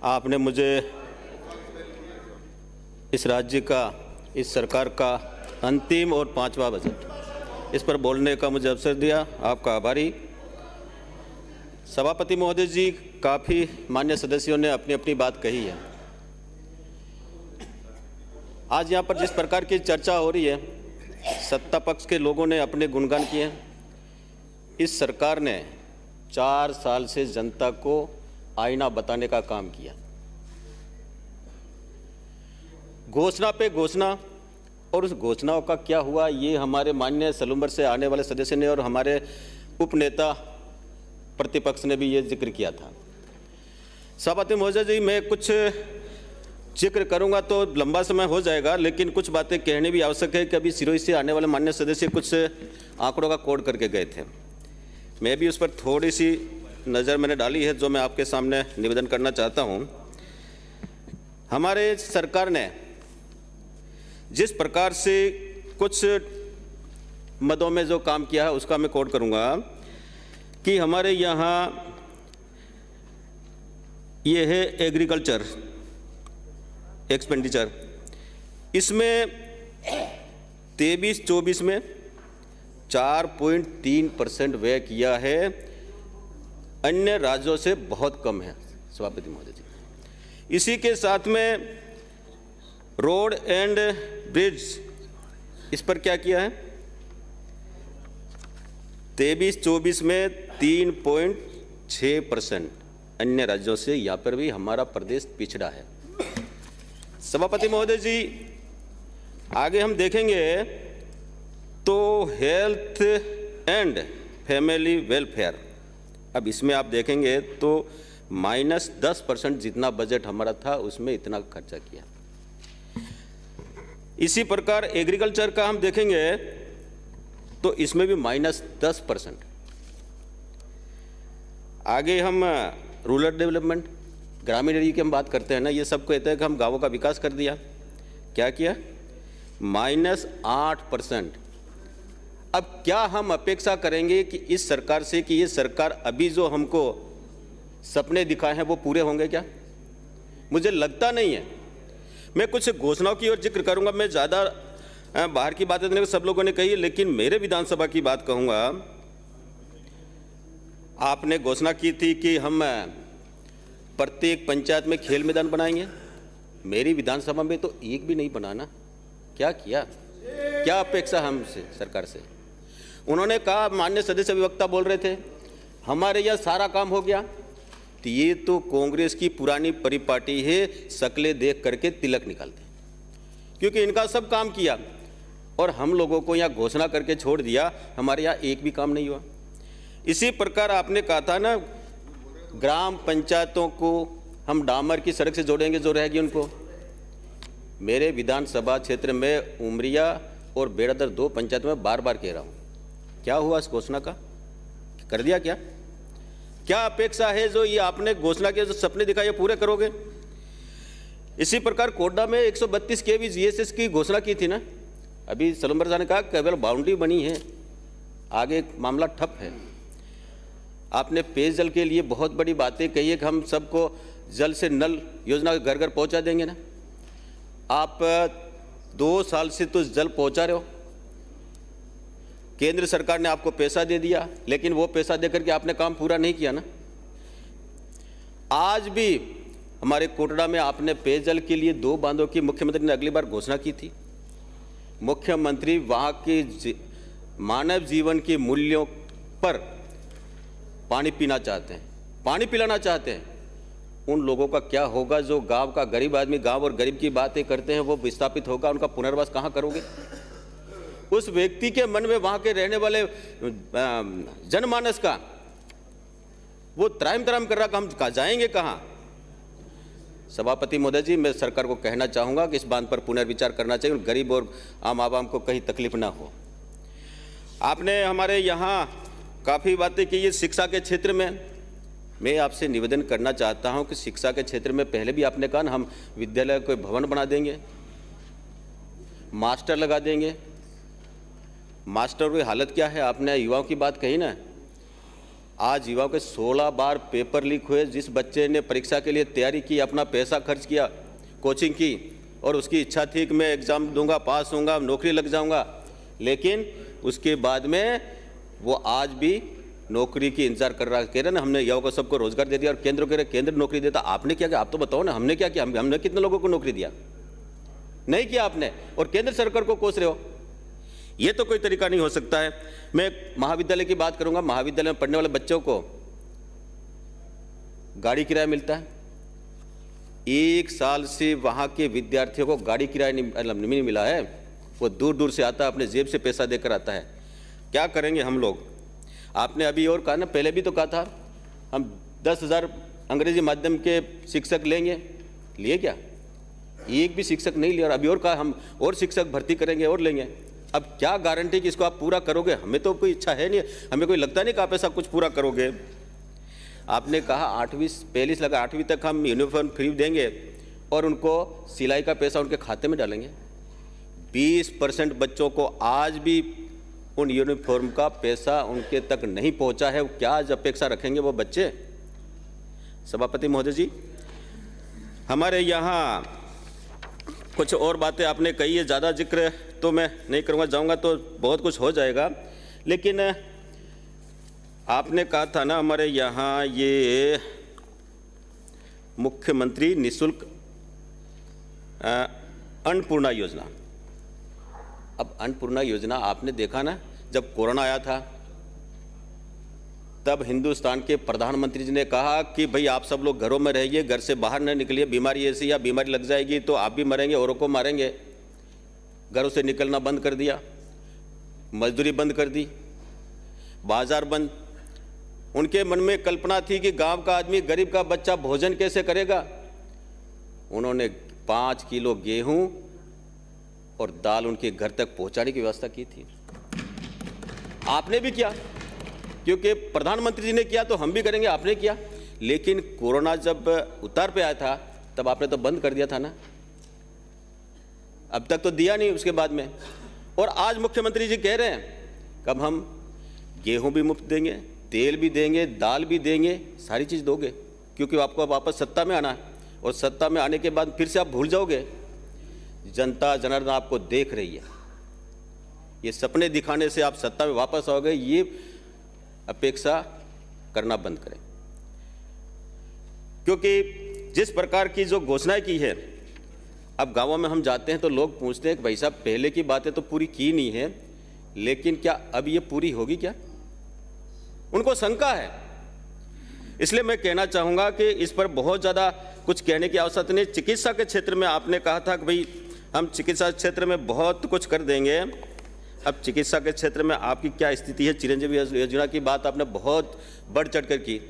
आपने मुझे इस राज्य का, इस सरकार का अंतिम और 5वां बजट, इस पर बोलने का मुझे अवसर दिया, आपका आभारी। सभापति महोदय जी, काफ़ी मान्य सदस्यों ने अपनी अपनी बात कही है। आज यहाँ पर जिस प्रकार की चर्चा हो रही है, सत्ता पक्ष के लोगों ने अपने गुणगान किए हैं। इस सरकार ने 4 साल से जनता को आईना बताने का काम किया। घोषणा पे घोषणा, और उस घोषणाओं का क्या हुआ ये हमारे माननीय सलूम्बर से आने वाले सदस्य ने और हमारे उपनेता प्रतिपक्ष ने भी ये जिक्र किया था। सभापति महोदय जी, मैं कुछ जिक्र करूंगा तो लंबा समय हो जाएगा, लेकिन कुछ बातें कहनी भी आवश्यक है कि अभी सिरोही से आने वाले माननीय सदस्य कुछ आंकड़ों का कोड करके गए थे। मैं भी उस पर थोड़ी सी नज़र मैंने डाली है, जो मैं आपके सामने निवेदन करना चाहता हूं। हमारे सरकार ने जिस प्रकार से कुछ मदों में जो काम किया है उसका मैं कोड करूंगा कि हमारे यहाँ ये है एग्रीकल्चर एक्सपेंडिचर, इसमें 23-24 में 4.3% व्यय किया है, अन्य राज्यों से बहुत कम है सभापति महोदय जी। इसी के साथ में रोड एंड ब्रिज, इस पर क्या किया है, 23-24 में 3.6%, अन्य राज्यों से यहाँ पर भी हमारा प्रदेश पिछड़ा है। सभापति महोदय जी, आगे हम देखेंगे तो हेल्थ एंड फैमिली वेलफेयर, अब इसमें आप देखेंगे तो -10% जितना बजट हमारा था उसमें इतना खर्चा किया। इसी प्रकार एग्रीकल्चर का हम देखेंगे तो इसमें भी -10%। आगे हम रूरल डेवलपमेंट, ग्रामीण एरिया की हम बात करते हैं ना, ये सब कहते हैं कि हम गांवों का विकास कर दिया, क्या किया, -8%। अब क्या हम अपेक्षा करेंगे कि इस सरकार से कि ये सरकार अभी जो हमको सपने दिखाए हैं वो पूरे होंगे क्या? मुझे लगता नहीं है। मैं कुछ घोषणाओं की ओर जिक्र करूंगा, मैं ज़्यादा बाहर की बातें तो सब लोगों ने कही है, लेकिन मेरे विधानसभा की बात कहूंगा। आपने घोषणा की थी कि हम प्रत्येक पंचायत में खेल मैदान बनाएंगे, मेरी विधानसभा में तो एक भी नहीं बनाना। क्या किया, क्या अपेक्षा हमसे सरकार से? उन्होंने कहा, माननीय सदस्य अधिवक्ता बोल रहे थे हमारे यहाँ सारा काम हो गया, तो ये तो कांग्रेस की पुरानी परिपाटी है, शक्लें देख करके तिलक निकालते, क्योंकि इनका सब काम किया और हम लोगों को यहाँ घोषणा करके छोड़ दिया, हमारे यहाँ एक भी काम नहीं हुआ। इसी प्रकार आपने कहा था ना, ग्राम पंचायतों को हम डामर की सड़क से जोड़ेंगे जो रहेगी उनको। मेरे विधानसभा क्षेत्र में उमरिया और बेड़ादर 2 पंचायत में बार बार कह रहा हूँ, क्या हुआ इस घोषणा का? कर दिया क्या? क्या अपेक्षा है जो ये आपने घोषणा के जो सपने दिखाए पूरे करोगे? इसी प्रकार कोडा में 132 kV GSS की घोषणा की थी ना, अभी सलूम्बर साहब ने कहा केवल बाउंड्री बनी है, आगे मामला ठप है। आपने पेयजल के लिए बहुत बड़ी बातें कही है कि हम सबको जल से नल योजना घर घर पहुंचा देंगे ना। आप 2 साल से तो जल पहुंचा रहे हो, केंद्र सरकार ने आपको पैसा दे दिया, लेकिन वो पैसा देकर के आपने काम पूरा नहीं किया ना। आज भी हमारे कोटड़ा में आपने पेयजल के लिए 2 बांधों की मुख्यमंत्री ने अगली बार घोषणा की थी। मुख्यमंत्री वहाँ के मानव जीवन के मूल्यों पर पानी पीना चाहते हैं, पानी पिलाना चाहते हैं। उन लोगों का क्या होगा जो गांव का गरीब आदमी, गांव और गरीब की बातें करते हैं, वो विस्थापित होगा, उनका पुनर्वास कहाँ करोगे? उस व्यक्ति के मन में, वहाँ के रहने वाले जनमानस का वो त्राहिम त्राहिम कर रहा कि हम जाएंगे कहाँ? सभापति महोदय जी, मैं सरकार को कहना चाहूँगा कि इस बात पर पुनर्विचार करना चाहिए, गरीब और आम आवाम को कहीं तकलीफ ना हो। आपने हमारे यहाँ काफ़ी बातें की है शिक्षा के क्षेत्र में। मैं आपसे निवेदन करना चाहता हूं कि शिक्षा के क्षेत्र में पहले भी आपने कहा ना, हम विद्यालय को भवन बना देंगे, मास्टर लगा देंगे। मास्टर की हालत क्या है? आपने युवाओं की बात कही ना, आज युवाओं के 16 बार पेपर लीक हुए। जिस बच्चे ने परीक्षा के लिए तैयारी की, अपना पैसा खर्च किया, कोचिंग की, और उसकी इच्छा थी कि मैं एग्ज़ाम दूंगा, पास होऊंगा, नौकरी लग जाऊंगा, लेकिन उसके बाद में वो आज भी नौकरी की इंतजार कर रहा। कह रहे ना हमने युवाओं को सबको रोजगार दे दिया, और केंद्र कह रहे केंद्र नौकरी देता। आपने क्या किया? आप तो बताओ ना, हमने क्या किया? हमने कितने लोगों को नौकरी दिया? नहीं किया आपने, और केंद्र सरकार को कोस रहे हो। ये तो कोई तरीका नहीं हो सकता है। मैं महाविद्यालय की बात करूंगा। महाविद्यालय में पढ़ने वाले बच्चों को गाड़ी किराया मिलता है। 1 साल से वहां के विद्यार्थियों को गाड़ी किराया नहीं मिला है। वो दूर दूर से आता है, अपने जेब से पैसा देकर आता है। क्या करेंगे हम लोग? आपने अभी और कहा ना, पहले भी तो कहा था हम 10,000 अंग्रेजी माध्यम के शिक्षक लेंगे। लिए क्या? एक भी शिक्षक नहीं लिया। और अभी और कहा हम और शिक्षक भर्ती करेंगे और लेंगे। अब क्या गारंटी कि इसको आप पूरा करोगे? हमें तो कोई इच्छा है नहीं, हमें कोई लगता नहीं कि आप ऐसा कुछ पूरा करोगे। आपने कहा 8वीं पहली से लगा 8वीं तक हम यूनिफॉर्म फ्री देंगे और उनको सिलाई का पैसा उनके खाते में डालेंगे। 20% बच्चों को आज भी उन यूनिफॉर्म का पैसा उनके तक नहीं पहुंचा है। क्या आज अपेक्षा रखेंगे वो बच्चे? सभापति महोदय जी, हमारे यहाँ कुछ और बातें आपने कही है, ज़्यादा जिक्र तो मैं नहीं करूँगा, जाऊँगा तो बहुत कुछ हो जाएगा। लेकिन आपने कहा था ना हमारे यहाँ ये मुख्यमंत्री निःशुल्क अन्नपूर्णा योजना। अब अन्नपूर्णा योजना आपने देखा ना, जब कोरोना आया था तब हिंदुस्तान के प्रधानमंत्री जी ने कहा कि भाई आप सब लोग घरों में रहिए, घर से बाहर न निकलिए, बीमारी ऐसी या बीमारी लग जाएगी तो आप भी मरेंगे, औरों को मारेंगे। घरों से निकलना बंद कर दिया, मजदूरी बंद कर दी, बाजार बंद। उनके मन में कल्पना थी कि गांव का आदमी, गरीब का बच्चा भोजन कैसे करेगा। उन्होंने 5 किलो गेहूं और दाल उनके घर तक पहुंचाने की व्यवस्था की थी। आपने भी किया, क्योंकि प्रधानमंत्री जी ने किया तो हम भी करेंगे। आपने किया, लेकिन कोरोना जब उतार पे आया था तब आपने तो बंद कर दिया था ना। अब तक तो दिया नहीं उसके बाद में। और आज मुख्यमंत्री जी कह रहे हैं कब हम गेहूं भी मुफ्त देंगे, तेल भी देंगे, दाल भी देंगे, सारी चीज़ दोगे, क्योंकि आपको वापस सत्ता में आना है। और सत्ता में आने के बाद फिर से आप भूल जाओगे। जनता जनार्दन आपको देख रही है। ये सपने दिखाने से आप सत्ता में वापस आओगे, ये अपेक्षा करना बंद करें। क्योंकि जिस प्रकार की जो घोषणाएं की है, अब गांवों में हम जाते हैं तो लोग पूछते हैं कि भाई साहब पहले की बातें तो पूरी की नहीं है, लेकिन क्या अब ये पूरी होगी क्या? उनको शंका है। इसलिए मैं कहना चाहूँगा कि इस पर बहुत ज़्यादा कुछ कहने की आवश्यकता नहीं। चिकित्सा के क्षेत्र में आपने कहा था कि भाई हम चिकित्सा क्षेत्र में बहुत कुछ कर देंगे। अब चिकित्सा के क्षेत्र में आपकी क्या स्थिति है? चिरंजीवी योजना की बात आपने बहुत बढ़ चढ़ कर की।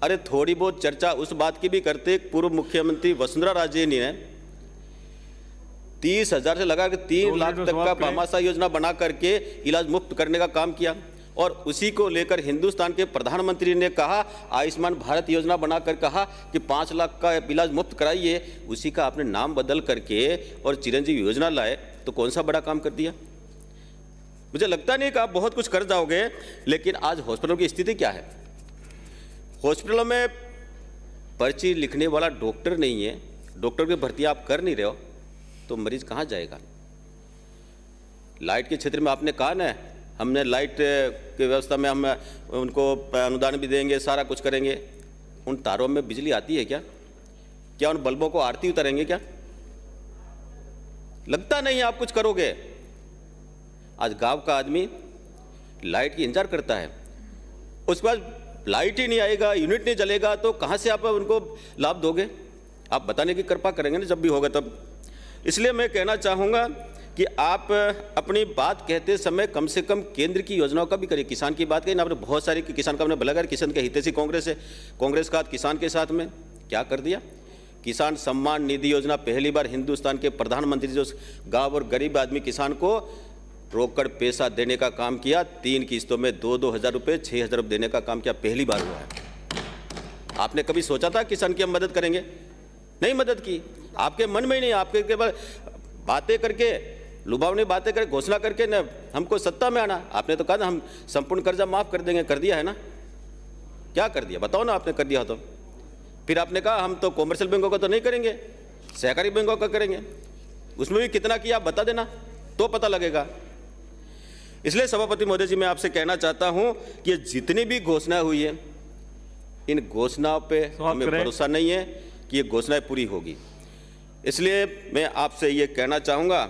अरे थोड़ी बहुत चर्चा उस बात की भी करते। पूर्व मुख्यमंत्री वसुंधरा राजे ने 30,000 से लगा के 3 लाख तक का भामाशाह योजना बना करके इलाज मुफ्त करने का काम किया। और उसी को लेकर हिंदुस्तान के प्रधानमंत्री ने कहा, आयुष्मान भारत योजना बनाकर कहा कि 5 लाख का इलाज मुफ्त कराइए। उसी का आपने नाम बदल करके और चिरंजीवी योजना लाए, तो कौन सा बड़ा काम कर दिया? मुझे लगता नहीं कि आप बहुत कुछ कर जाओगे। लेकिन आज हॉस्पिटलों की स्थिति क्या है? हॉस्पिटलों में पर्ची लिखने वाला डॉक्टर नहीं है। डॉक्टर की भर्ती आप कर नहीं रहे हो तो मरीज कहाँ जाएगा? लाइट के क्षेत्र में आपने कहा ना, हमने लाइट की व्यवस्था में हम उनको अनुदान भी देंगे, सारा कुछ करेंगे। उन तारों में बिजली आती है क्या? क्या उन बल्बों को आरती उतारेंगे क्या? लगता नहीं आप कुछ करोगे। आज गांव का आदमी लाइट की इंतजार करता है, उसके बाद लाइट ही नहीं आएगा, यूनिट नहीं जलेगा, तो कहाँ से आप उनको लाभ दोगे? आप बताने की कृपा करेंगे ना जब भी होगा तब। इसलिए मैं कहना चाहूँगा कि आप अपनी बात कहते समय कम से कम केंद्र की योजनाओं का भी करिए। किसान की बात कही ना आपने, बहुत सारी किसान का आपने भला कर, किसान के हितैषी कांग्रेस है, कांग्रेस का किसान के साथ में क्या कर दिया? किसान सम्मान निधि योजना पहली बार हिंदुस्तान के प्रधानमंत्री जो गाँव और गरीब आदमी किसान को रोकड़ पैसा देने का काम किया। 3 किस्तों में 2-2 हज़ार रुपये, 6,000 रुपये देने का काम किया, पहली बार हुआ है। आपने कभी सोचा था किसान की हम मदद करेंगे? नहीं मदद की। आपके मन में ही नहीं, आपके केवल बातें करके, लुभावनी बातें करके, घोषणा करके न हमको सत्ता में आना। आपने तो कहा ना हम संपूर्ण कर्जा माफ कर देंगे, कर दिया है ना। क्या कर दिया बताओ ना, आपने कर दिया तो। फिर आपने कहा हम तो कॉमर्शियल बैंकों का तो नहीं करेंगे, सहकारी बैंकों का करेंगे। उसमें भी कितना किया आप बता देना तो पता लगेगा। इसलिए सभापति महोदय जी, मैं आपसे कहना चाहता हूं कि ये जितनी भी घोषणाएं हुई है, इन घोषणाओं पे हमें भरोसा नहीं है कि ये घोषणाएं पूरी होगी। इसलिए मैं आपसे ये कहना चाहूँगा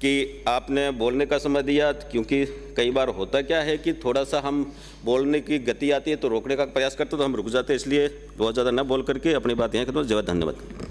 कि आपने बोलने का समय दिया, क्योंकि कई बार होता क्या है कि थोड़ा सा हम बोलने की गति आती है तो रोकने का प्रयास करते तो हम रुक जाते हैं। इसलिए बहुत ज़्यादा न बोल करके अपनी बात यहाँ खत्म। जय, धन्यवाद।